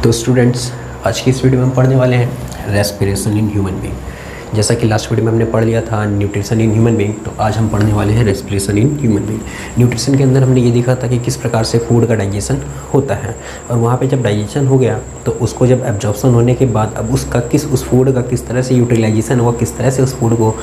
तो स्टूडेंट्स, आज की इस वीडियो में हम पढ़ने वाले हैं रेस्पिरेशन इन ह्यूमन बीइंग। जैसा कि लास्ट वीडियो में हमने पढ़ लिया था न्यूट्रिशन इन ह्यूमन बीइंग, तो आज हम पढ़ने वाले हैं respiration in human being. Nutrition के अंदर हमने ये देखा था कि किस प्रकार से फूड का डाइजेशन होता है, और वहाँ पे जब डाइजेशन हो गया तो उसको जब एब्जॉर्प्शन होने के बाद अब उस फूड का किस तरह से यूटिलाइजेशन होगा, किस तरह से उस फूड को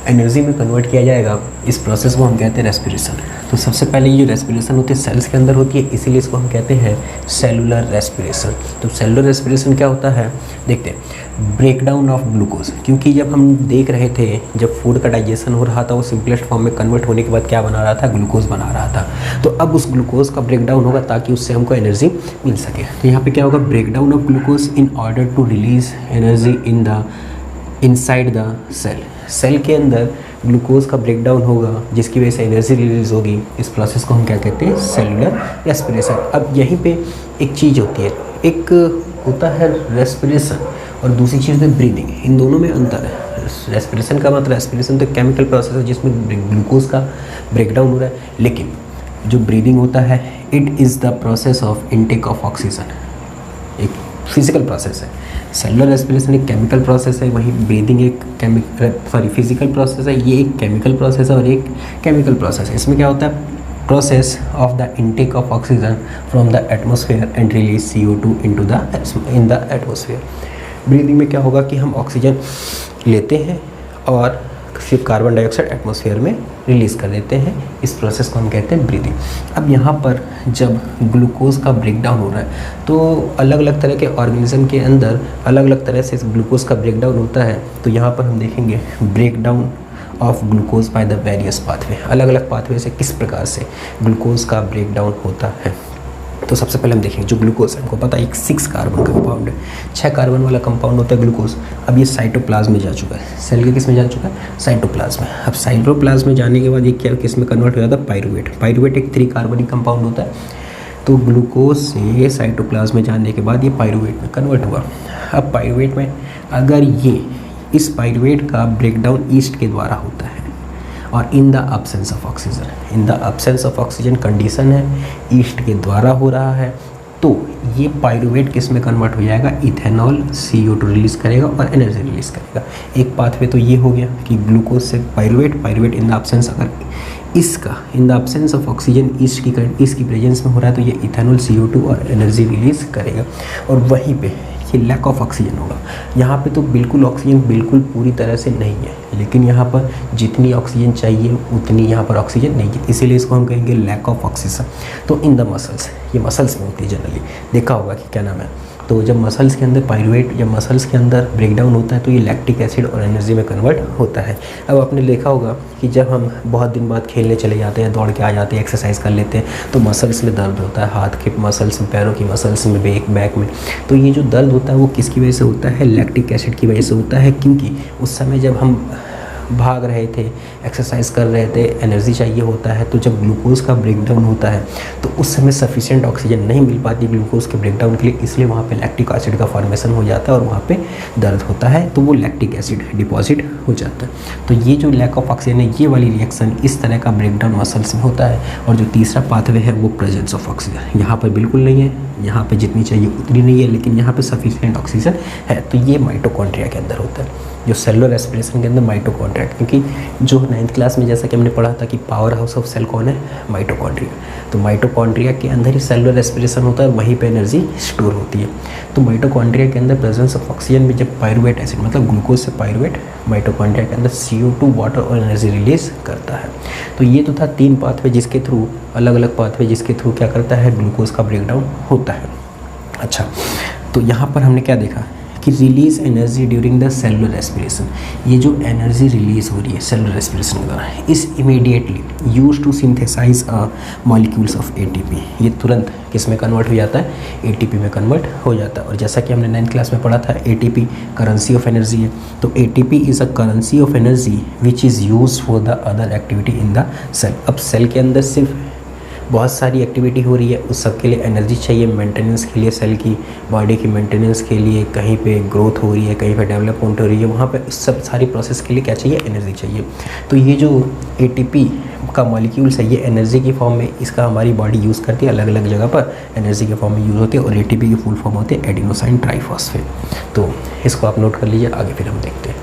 एनर्जी में कन्वर्ट किया जाएगा, इस प्रोसेस को हम कहते हैं रेस्पिरेशन। तो सबसे पहले ये जो रेस्पिरेशन होती है सेल्स के अंदर होती है, इसीलिए इसको हम कहते हैं सेलुलर रेस्पिरेशन। तो सेलुलर रेस्पिरेशन क्या होता है, देखते हैं। ब्रेक डाउन ऑफ ग्लूकोज, क्योंकि जब हम देख रहे थे जब फूड का डाइजेशन हो रहा था वो सिंपलेस्ट फॉर्म में कन्वर्ट होने के बाद क्या बना रहा था, ग्लूकोज बना रहा था। तो अब उस ग्लूकोज का ब्रेक डाउन होगा ताकि उससे हमको एनर्जी मिल सके। तो यहाँ पे क्या होगा, break down of glucose in order to release energy inside the cell के अंदर ग्लूकोज का ब्रेक डाउन होगा जिसकी वजह से एनर्जी रिलीज होगी। इस प्रोसेस को हम क्या कहते हैं, सेलुलर रेस्पिरेशन। अब यहीं पे एक चीज़ होती है, एक होता है रेस्पिरेशन और दूसरी चीज़ है ब्रीदिंग। इन दोनों में अंतर है। रेस्पिरेशन का मतलब, रेस्पिरेशन तो केमिकल प्रोसेस है जिसमें ग्लूकोज का ब्रेक डाउन हो रहा है, लेकिन जो ब्रीदिंग होता है it is the process of intake of oxygen, एक फिजिकल प्रोसेस है। सेलुलर रेस्पिरेशन एक केमिकल प्रोसेस है, वहीं ब्रीदिंग एक फिजिकल प्रोसेस है। ये एक केमिकल प्रोसेस है और एक केमिकल प्रोसेस है। इसमें क्या होता है, process of the intake of oxygen from the atmosphere and release CO2 in the atmosphere. Breathing में क्या होगा कि हम ऑक्सीजन लेते हैं और फिर कार्बन डाइऑक्साइड एटमॉस्फेयर में रिलीज़ कर देते हैं। इस प्रोसेस को हम कहते हैं ब्रीदिंग। अब यहाँ पर जब ग्लूकोज का ब्रेक डाउन हो रहा है तो अलग अलग तरह के ऑर्गेनिज्म के अंदर अलग अलग तरह से ग्लूकोज का ब्रेक डाउन होता है। तो यहाँ पर हम देखेंगे break down of glucose by the various pathway, अलग अलग पाथवे से किस प्रकार से ग्लूकोज का ब्रेक डाउन होता है। तो सबसे पहले हम देखेंगे जो ग्लूकोज है, हमको पता है एक 6 कार्बन का कंपाउंड है, 6 कार्बन वाला कंपाउंड होता है ग्लूकोज। अब ये साइटोप्लाज्म में जा चुका है, सेल के किस में जा चुका है, साइटोप्लाज्म में। अब साइटोप्लाज्म में जाने के बाद ये क्या किस में कन्वर्ट हो जाता है, पाइरूवेट। पाइरूवेट एक 3 कार्बनिक कंपाउंड होता है। तो ग्लूकोज से साइटोप्लाज्म में जाने के बाद ये पाइरूवेट में कन्वर्ट हुआ। अब पाइरूवेट में अगर इस पाइरूवेट का ब्रेकडाउन ईस्ट के द्वारा होता है और in the absence of oxygen, in the absence of oxygen condition है, ईस्ट के द्वारा हो रहा है, तो ये पाइरूवेट किस में कन्वर्ट हो जाएगा, इथेनॉल CO2 रिलीज़ करेगा और एनर्जी रिलीज़ करेगा। एक पाथवे तो ये हो गया कि ग्लूकोज से पाइरूवेट इन द अब्सेंस, अगर इसका in the absence of oxygen इसकी प्रेजेंस में हो रहा है तो ये इथेनॉल CO2 और एनर्जी रिलीज़ करेगा। और वहीं पे ये लैक ऑफ ऑक्सीजन होगा। यहाँ पे तो बिल्कुल ऑक्सीजन बिल्कुल पूरी तरह से नहीं है, लेकिन यहाँ पर जितनी ऑक्सीजन चाहिए उतनी यहाँ पर ऑक्सीजन नहीं है, इसीलिए इसको हम कहेंगे लैक ऑफ ऑक्सीजन। तो इन द मसल्स, ये मसल्स में होती है जनरली, देखा होगा कि क्या नाम है। तो जब मसल्स के अंदर पाइरूवेट, जब मसल्स के अंदर ब्रेकडाउन होता है तो ये लैक्टिक एसिड और एनर्जी में कन्वर्ट होता है। अब आपने देखा होगा कि जब हम बहुत दिन बाद खेलने चले जाते हैं, दौड़ के आ जाते हैं, एक्सरसाइज कर लेते हैं, तो मसल्स में दर्द होता है, हाथ के मसल्स में, पैरों की मसल्स में, बैक में। तो ये जो दर्द होता है वो किसकी वजह से होता है, लैक्टिक एसिड की वजह से होता है, क्योंकि उस समय जब हम भाग रहे थे, एक्सरसाइज कर रहे थे, एनर्जी चाहिए होता है। तो जब ग्लूकोज का ब्रेकडाउन होता है तो उस समय सफिशिएंट ऑक्सीजन नहीं मिल पाती ग्लूकोज के ब्रेकडाउन के लिए, इसलिए वहाँ पे लैक्टिक एसिड का फॉर्मेशन हो जाता है और वहाँ पे दर्द होता है, तो वो लैक्टिक एसिड डिपॉजिट हो जाता है। तो ये जो लैक ऑफ ऑक्सीजन है, ये वाली रिएक्शन, इस तरह का ब्रेकडाउन मसल्स में होता है। और जो तीसरा पाथवे है वो प्रेजेंस ऑफ ऑक्सीजन, यहाँ पर बिल्कुल नहीं है, यहाँ पे जितनी चाहिए उतनी नहीं है, लेकिन यहाँ पे सफिशिएंट ऑक्सीजन है। तो ये माइटोकॉन्ड्रिया के अंदर होता है, जो सेलुलर रेस्पिरेशन के अंदर माइटोकॉन्ड्रिया, क्योंकि जो 9th क्लास में जैसा कि हमने पढ़ा था कि पावर हाउस ऑफ सेल कौन है, माइटोकॉन्ड्रिया। तो माइटोकॉन्ड्रिया के अंदर ही सेलुलर रेस्पिरेशन होता है, वहीं पे एनर्जी स्टोर होती है। तो माइटोकॉन्ड्रिया के अंदर प्रेजेंस ऑफ ऑक्सीजन में जब पाइरूवेट एसिड, मतलब ग्लूकोज से पाइरूवेट, माइटोकॉन्ड्रिया के अंदर CO2 वाटर और एनर्जी रिलीज करता है। तो ये तो था 3 पाथवे जिसके थ्रू, अलग अलग पाथवे जिसके थ्रू क्या करता है, ग्लूकोज का ब्रेकडाउन होता है। अच्छा, तो यहाँ पर हमने क्या देखा कि release energy during the cellular respiration. ये जो एनर्जी रिलीज हो रही है सेलुलर रेस्पिरेशन के दौरान, इस immediately use to synthesize molecules of ATP। ये तुरंत किस में कन्वर्ट हो जाता है, ATP में कन्वर्ट हो जाता है। और जैसा कि हमने 9th क्लास में पढ़ा था, ATP करेंसी ऑफ एनर्जी है। तो ATP is a currency of energy which is use for the other activity in the cell. अब सेल के अंदर सिर्फ बहुत सारी एक्टिविटी हो रही है, उस सब के लिए एनर्जी चाहिए, मेंटेनेंस के लिए, सेल की बॉडी की मेंटेनेंस के लिए, कहीं पे ग्रोथ हो रही है, कहीं पे डेवलपमेंट हो रही है, वहाँ पे उस सब सारी प्रोसेस के लिए क्या चाहिए, एनर्जी चाहिए। तो ये जो ATP का मॉलिक्यूल्स है ये एनर्जी की फॉर्म में इसका हमारी बॉडी यूज़ करती है, अलग अलग जगह पर एनर्जी के फॉर्म में यूज़ होती है। और ATP की फुल फॉर्म होती है एडिनोसाइन ट्राइफॉस्फेट। तो इसको आप नोट कर लीजिए, आगे फिर हम देखते हैं।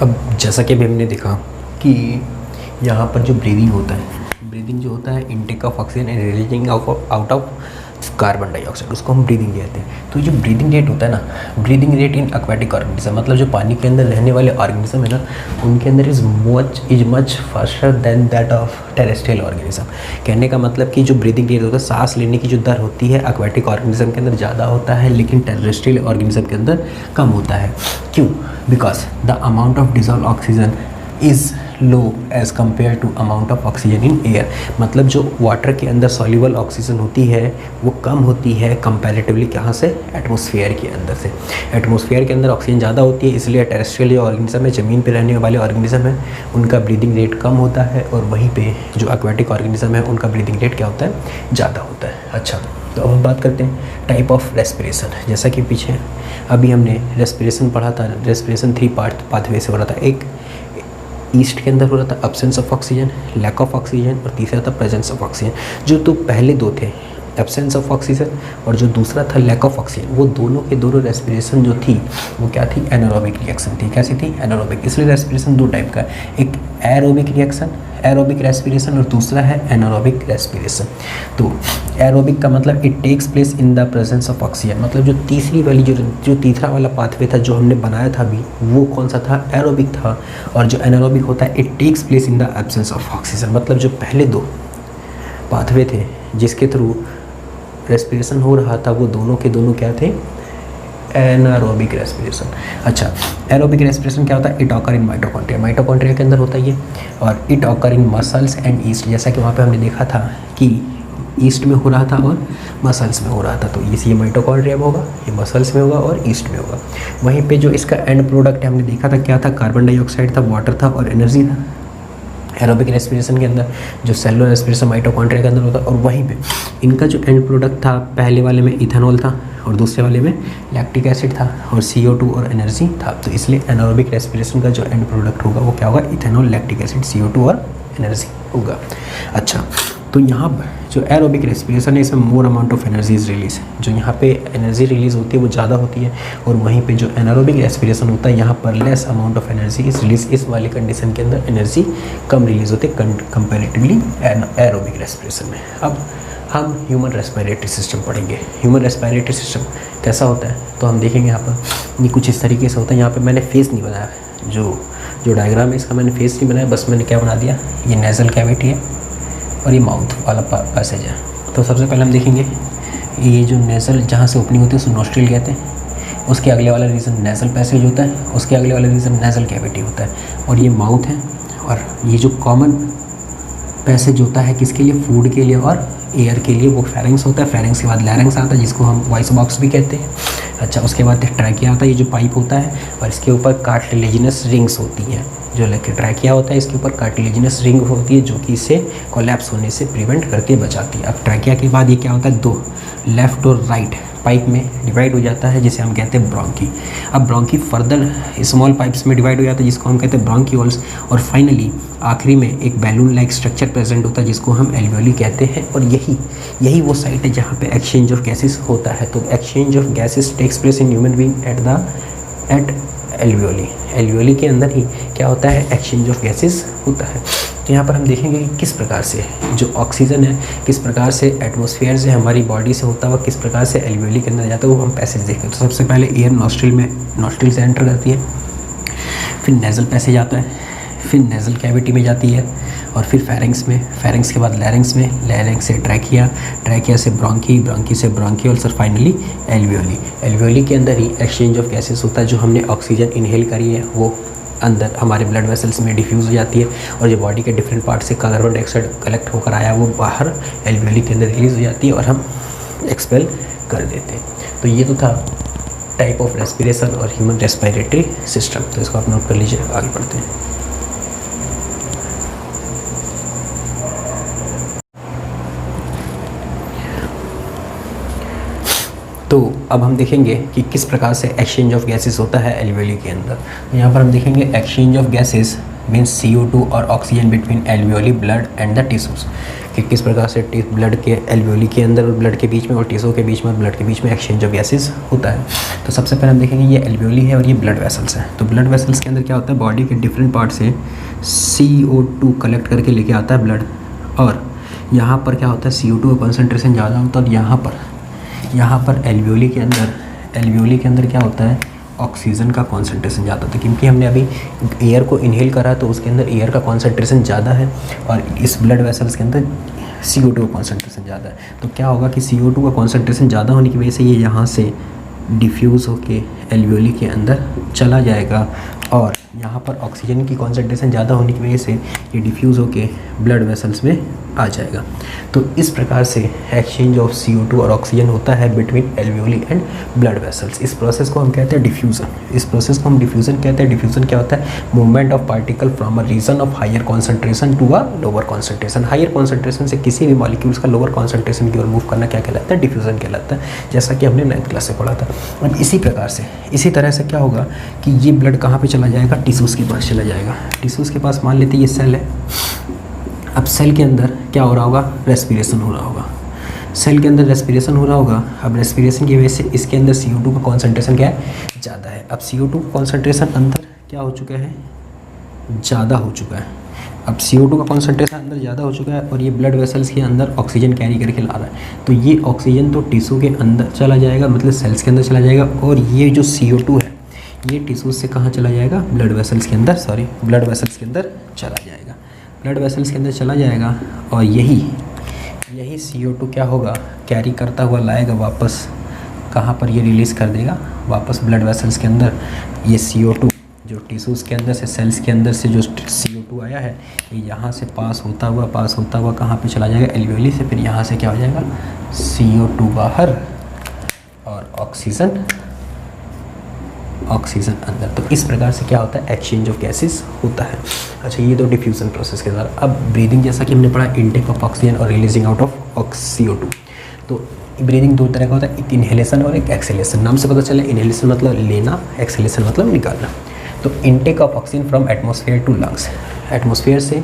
अब जैसा कि अभी हमने देखा कि यहाँ पर जो ब्रीदिंग होता है, ब्रीदिंग जो होता है intake of oxygen and releasing out of carbon dioxide, उसको हम ब्रीदिंग कहते हैं। तो जो ब्रीदिंग रेट होता है ना, breathing rate in aquatic organism, मतलब जो पानी के अंदर रहने वाले ऑर्गेनिज्म है ना, उनके अंदर is much faster than that of terrestrial organism. कहने का मतलब कि जो ब्रीदिंग रेट होता है, सांस लेने की जो दर होती है एक्वेटिक ऑर्गेनिज्म के अंदर ज़्यादा होता है, लेकिन टेरेस्ट्रियल ऑर्गेनिज्म के अंदर कम होता है। क्यों? Because the amount of dissolve oxygen is low as compare to amount of oxygen in air. मतलब जो वाटर के अंदर सॉल्युबल ऑक्सीजन होती है वो कम होती है कंपैरेटिवली कहाँ से, एटमॉस्फेयर के अंदर से। एटमॉस्फेयर के अंदर ऑक्सीजन ज़्यादा होती है, इसलिए टेरेस्ट्रियल जो ऑर्गेनिज्म है, ज़मीन पे रहने वाले ऑर्गेनिज्म है, उनका ब्रीदिंग रेट कम होता है, और वहीं पे जो एक्वेटिक ऑर्गेनिज्म है उनका ब्रीदिंग रेट क्या होता है, ज़्यादा होता है। अच्छा, तो अब हम बात करते हैं टाइप ऑफ रेस्पिरेशन। जैसा कि पीछे अभी हमने रेस्पिरेशन पढ़ा था, रेस्पिरेशन 3 पाथवे से हो रहा था। एक ईस्ट के अंदर हो रहा था absence of oxygen, lack of oxygen, और तीसरा था प्रेजेंस ऑफ ऑक्सीजन। जो तो पहले दो थे, एब्सेंस ऑफ ऑक्सीजन और जो दूसरा था लैक ऑफ ऑक्सीजन, वो दोनों के दोनों रेस्पिरेशन जो थी वो क्या थी, एनारोबिक रिएक्शन थी। कैसी थी, एनारोबिक। इसलिए रेस्पिरेशन दो टाइप का है, एक एरोबिक रिएक्शन, एरोबिक रेस्पिरेशन, और दूसरा है एनारोबिक रेस्पिरेशन। तो एरोबिक का मतलब it takes place in the presence of oxygen, मतलब जो तीसरी वाली जो तीसरा वाला पाथवे था जो हमने बनाया था अभी, वो कौन सा था, एरोबिक था। और जो एनारोबिक होता है it takes place in the absence of oxygen, मतलब जो पहले दो पाथवे थे जिसके थ्रू रेस्पिरेशन हो रहा था वो दोनों के दोनों क्या थे, एनारोबिक रेस्पिरेशन। अच्छा, एरोबिक रेस्पिरेशन क्या होता है, it occur in mitochondria, mitochondria के अंदर होता है ये, और it occur in muscles and east, जैसा कि वहाँ पे हमने देखा था कि ईस्ट में हो रहा था और मसल्स में हो रहा था। तो ये माइटोकॉन्ड्रिया में होगा, ये मसल्स में होगा और ईस्ट में होगा। वहीं पे जो इसका एंड प्रोडक्ट है हमने देखा था क्या था, कार्बन डाइऑक्साइड था, वाटर था और एनर्जी था। एरोबिक रेस्पिरेशन के अंदर जो सेलुलर रेस्पिरेशन माइटोकॉन्ड्रिया के अंदर होता है, और वहीं पे इनका जो एंड प्रोडक्ट था, पहले वाले में इथेनॉल था और दूसरे वाले में लैक्टिक एसिड था और CO2 और एनर्जी था। तो इसलिए एनारोबिक रेस्पिरेशन का जो एंड प्रोडक्ट होगा वो क्या होगा, इथेनॉल, लैक्टिक एसिड, CO2 और एनर्जी होगा। अच्छा, तो यहाँ पर जो एरोबिक रेस्पिरेशन है इसमें more amount of energy is release, जो यहाँ पे एनर्जी रिलीज होती है वो ज़्यादा होती है, और वहीं पे जो एनारोबिक रेस्पिरेशन होता है यहाँ पर less amount of energy is release. इस वाली कंडीशन के अंदर एनर्जी कम रिलीज होती है कंपेरेटिवली एरोबिक रेस्पिरेशन में। अब हम ह्यूमन रेस्पिरेटरी सिस्टम पढ़ेंगे। ह्यूमन रेस्पिरेटरी सिस्टम कैसा होता है तो हम देखेंगे यहाँ पर ये कुछ इस तरीके से होता है। यहाँ पर मैंने फेस नहीं बनाया, जो डायग्राम है इसका मैंने फेस नहीं बनाया, बस मैंने क्या बना दिया, ये नेज़ल कैविटी है और ये माउथ वाला पैसेज है। तो सबसे पहले हम देखेंगे ये जो नेज़ल जहाँ से ओपनिंग होती है उसको नोस्ट्रिल कहते हैं, उसके अगले वाला रीजन नेज़ल पैसेज होता है, उसके अगले वाला रीजन नेज़ल कैविटी होता है, और ये माउथ है। और ये जो कॉमन पैसेज होता है किसके लिए, फूड के लिए और एयर के लिए, वो फेरिंग्स होता है। फेरिंग्स के बाद लैरिंग्स आता है जिसको हम वॉइस बॉक्स भी कहते हैं। अच्छा, उसके बाद ट्रैकिया आता है, ये जो पाइप होता है, और इसके ऊपर कार्टिलेजिनस रिंग्स होती हैं। जो लेके ट्रैकिया होता है इसके ऊपर कार्टिलेजिनस रिंग होती है जो कि इसे कोलैप्स होने से प्रिवेंट करके बचाती है। अब ट्रैकिया के बाद ये क्या होता है, दो लेफ़्ट और राइट पाइप में डिवाइड हो जाता है जिसे हम कहते हैं ब्रोंकी। अब ब्रोंकी फर्दर स्मॉल पाइप्स में डिवाइड हो जाता है जिसको हम कहते हैं ब्रोंक्यूल्स, और फाइनली आखिरी में एक बैलून लाइक स्ट्रक्चर प्रेजेंट होता है जिसको हम एल्वियोली कहते हैं। और यही वो साइट है जहाँ पे एक्सचेंज ऑफ गैसेस होता है। तो exchange of gases takes place in human being at alveoli. Alveoli के अंदर ही क्या होता है, एक्सचेंज ऑफ गैसेस होता है। तो यहाँ पर हम देखेंगे कि किस प्रकार से जो ऑक्सीजन है किस प्रकार से एटमॉस्फेयर से हमारी बॉडी से होता हुआ किस प्रकार से एल्वियोली के अंदर जाता है, वो हम पैसेज देखते हैं। तो सबसे पहले एयर नॉस्ट्रिल से एंटर करती है, फिर नेज़ल पैसेज आता है, फिर नेज़ल कैविटी में जाती है, और फिर फेरिंग्स में, फेरिंग्स के बाद लैरिंग्स में, लैरिंग्स से ट्रैकिया, ट्रैकिया से ब्रोंकी, ब्रोंकी से ब्रोंकियोल्स, और फाइनली एल्वियोली। एल्वियोली के अंदर ही एक्सचेंज ऑफ गैसेस होता है। जो हमने ऑक्सीजन इनहेल करी है वो अंदर हमारे ब्लड वेसल्स में डिफ्यूज़ हो जाती है, और जो बॉडी के डिफरेंट पार्ट से कार्बन डाइऑक्साइड कलेक्ट होकर आया वो बाहर एल्वियोली के अंदर रिलीज़ हो जाती है और हम एक्सपेल कर देते हैं। तो ये तो था टाइप ऑफ रेस्पिरेशन और ह्यूमन रेस्पिरेटरी सिस्टम। तो इसको आप नोट कर लीजिए, आगे बढ़ते हैं। तो अब हम देखेंगे कि किस प्रकार से एक्सचेंज ऑफ गैसेस होता है एल्वियोली के अंदर। यहाँ पर हम देखेंगे exchange of gases means CO2 और oxygen between alveoli blood and the tissues, कि किस प्रकार से ब्लड के एल्वियोली के अंदर और ब्लड के बीच में और टिश्यू के बीच में और ब्लड के बीच में एक्सचेंज ऑफ गैसेस होता है। तो सबसे पहले हम देखेंगे ये एल्वियोली है और ये ब्लड वेसल्स हैं। तो ब्लड वेसल्स के अंदर क्या होता है, बॉडी के डिफरेंट पार्ट से CO2 कलेक्ट करके लेके आता है ब्लड, और यहाँ पर क्या होता है CO2 का कॉन्सेंट्रेशन ज़्यादा होता है, और यहाँ पर एल्वियोली के अंदर क्या होता है, ऑक्सीजन का कॉन्सेंट्रेशन ज़्यादा होता है, क्योंकि हमने अभी एयर को इनहेल करा तो उसके अंदर एयर का कॉन्सेंट्रेशन ज़्यादा है, और इस ब्लड वेसल्स के अंदर CO2 का कॉन्सेंट्रेशन ज़्यादा है। तो क्या होगा कि CO2 का कॉन्सेंट्रेशन ज़्यादा होने की वजह से ये यहाँ से डिफ्यूज़ होके एल्वियोली के अंदर चला जाएगा, और यहाँ पर ऑक्सीजन की कॉन्सेंट्रेशन ज़्यादा होने की वजह से ये डिफ्यूज़ होके ब्लड वेसल्स में आ जाएगा। तो इस प्रकार से एक्सचेंज ऑफ CO2 और ऑक्सीजन होता है between alveoli and blood vessels. इस प्रोसेस को हम कहते हैं डिफ्यूज़न। इस प्रोसेस को हम डिफ्यूज़न कहते हैं। डिफ्यूज़न क्या होता है, movement of particle from a region of higher concentration to a lower concentration. Higher concentration से किसी भी मॉलिक्यूल्स का लोअर कॉन्सेंट्रेशन की ओर मूव करना क्या कहलाता है, डिफ्यूज़न कहलाता है, जैसा कि हमने 9th क्लास से पढ़ा था। अब इसी तरह से क्या होगा कि ये ब्लड कहाँ पे चला जाएगा, टिश्यूज़ के पास चला जाएगा। टिश्यूज़ के पास मान लेते हैं ये सेल है। अब सेल के अंदर क्या हो रहा होगा, रेस्पिरेशन हो रहा होगा। सेल के अंदर रेस्पिरेशन हो रहा होगा। अब रेस्पिरेशन की वजह से इसके अंदर CO2 का कॉन्सेंट्रेशन क्या है, ज़्यादा है। अब CO2 का कॉन्सेंट्रेशन अंदर क्या हो चुका है, ज़्यादा हो चुका है। अब CO2 का कॉन्सेंट्रेशन अंदर ज़्यादा हो चुका है, और ये ब्लड वेसल्स के अंदर ऑक्सीजन कैरी करके ला रहा है। तो ये ऑक्सीजन तो टिश्यू के अंदर चला जाएगा, मतलब सेल्स के अंदर चला जाएगा, और ये जो CO2 है ये टिश्यूज से कहाँ चला जाएगा, ब्लड वेसल्स के अंदर चला जाएगा। ब्लड वेसल्स के अंदर चला जाएगा, और यही CO2 क्या होगा, कैरी करता हुआ लाएगा वापस, कहाँ पर ये रिलीज़ कर देगा वापस ब्लड वेसल्स के अंदर। ये CO2 जो टिश्यूज़ के अंदर से, सेल्स के अंदर से जो CO2 आया है, ये यहाँ से पास होता हुआ कहाँ पे चला जाएगा, एल्वियोली से। फिर यहाँ से क्या हो जाएगा, CO2 बाहर और ऑक्सीजन अंदर। तो इस प्रकार से क्या होता है, एक्सचेंज ऑफ गैसेस होता है। अच्छा, ये तो डिफ्यूजन प्रोसेस के द्वारा। अब ब्रीदिंग, जैसा कि हमने पढ़ा, इनटेक ऑफ ऑक्सीजन और रिलीजिंग आउट ऑफ CO2। तो ब्रीदिंग दो तरह का होता है, एक इनहेलेशन और एक एक्सहेलेशन। नाम से पता चला, इनहेलेशन मतलब लेना, एक्सहेलेशन मतलब निकालना। तो intake of oxygen from atmosphere to lungs, atmosphere से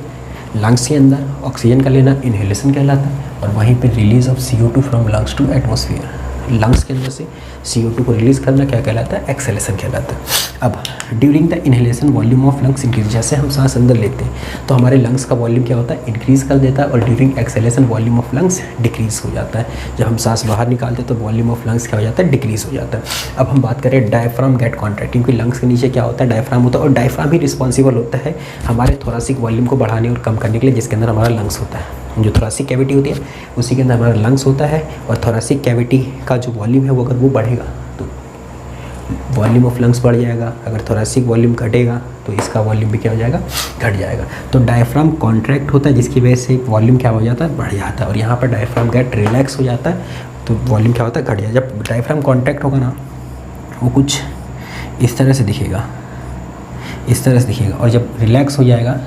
लंग्स के अंदर ऑक्सीजन का लेना इनहेलेशन कहलाता है, और वहीं पर release of CO2 from lungs to atmosphere, lungs के अंदर से CO2 को रिलीज़ करना क्या कहलाता है, एक्सहेलेशन कहलाता है। अब during the inhalation volume of lungs increase, जैसे हम सांस अंदर लेते हैं तो हमारे लंग्स का वॉल्यूम क्या होता है, इंक्रीज़ कर देता है, और during exhalation volume of lungs decrease हो जाता है। जब हम सांस बाहर निकालते हैं तो वॉल्यूम ऑफ लंग्स क्या हो जाता है, डिक्रीज़ हो जाता है। अब हम बात करें डायफ्राम गेट कॉन्ट्रैक्ट, क्योंकि लंग्स के नीचे क्या होता है, डायफ्राम होता है, और डायफ्राम ही रिस्पॉन्सिबल होता है हमारे थोरासिक वॉल्यूम को बढ़ाने और कम करने के लिए, जिसके अंदर हमारा लंग्स होता है। जो थोरासिक कैविटी होती है उसी के अंदर हमारा लंग्स होता है, और थोरासिक कैविटी का जो वॉल्यूम है वो अगर वो बढ़ेगा तो वॉल्यूम ऑफ लंग्स बढ़ जाएगा, अगर थोरासिक वॉल्यूम घटेगा तो इसका वॉल्यूम भी क्या हो जाएगा, घट जाएगा। तो डायफ्राम कॉन्ट्रैक्ट होता है, जिसकी वजह से वॉल्यूम क्या हो जाता है, बढ़ जाता है, और यहाँ पर डायफ्राम गेट रिलैक्स हो जाता है, तो वॉल्यूम क्या होता है, घट जाएगा। जब डायफ्राम कॉन्ट्रैक्ट होगा ना, वो कुछ इस तरह से दिखेगा, और जब रिलैक्स हो जाएगा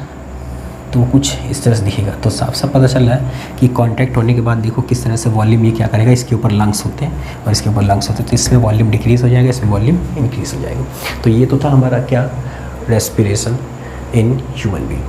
तो कुछ इस तरह से दिखेगा। तो साफ साफ पता चल रहा है कि कॉन्टैक्ट होने के बाद देखो किस तरह से वॉल्यूम ये क्या करेगा, इसके ऊपर लंग्स होते हैं और इसके ऊपर लंग्स होते हैं, तो इसमें वॉल्यूम डिक्रीज़ हो जाएगा, इसमें वॉल्यूम इंक्रीज़ हो जाएगा। तो ये तो था हमारा क्या, रेस्पिरेशन इन ह्यूमन बीइंग।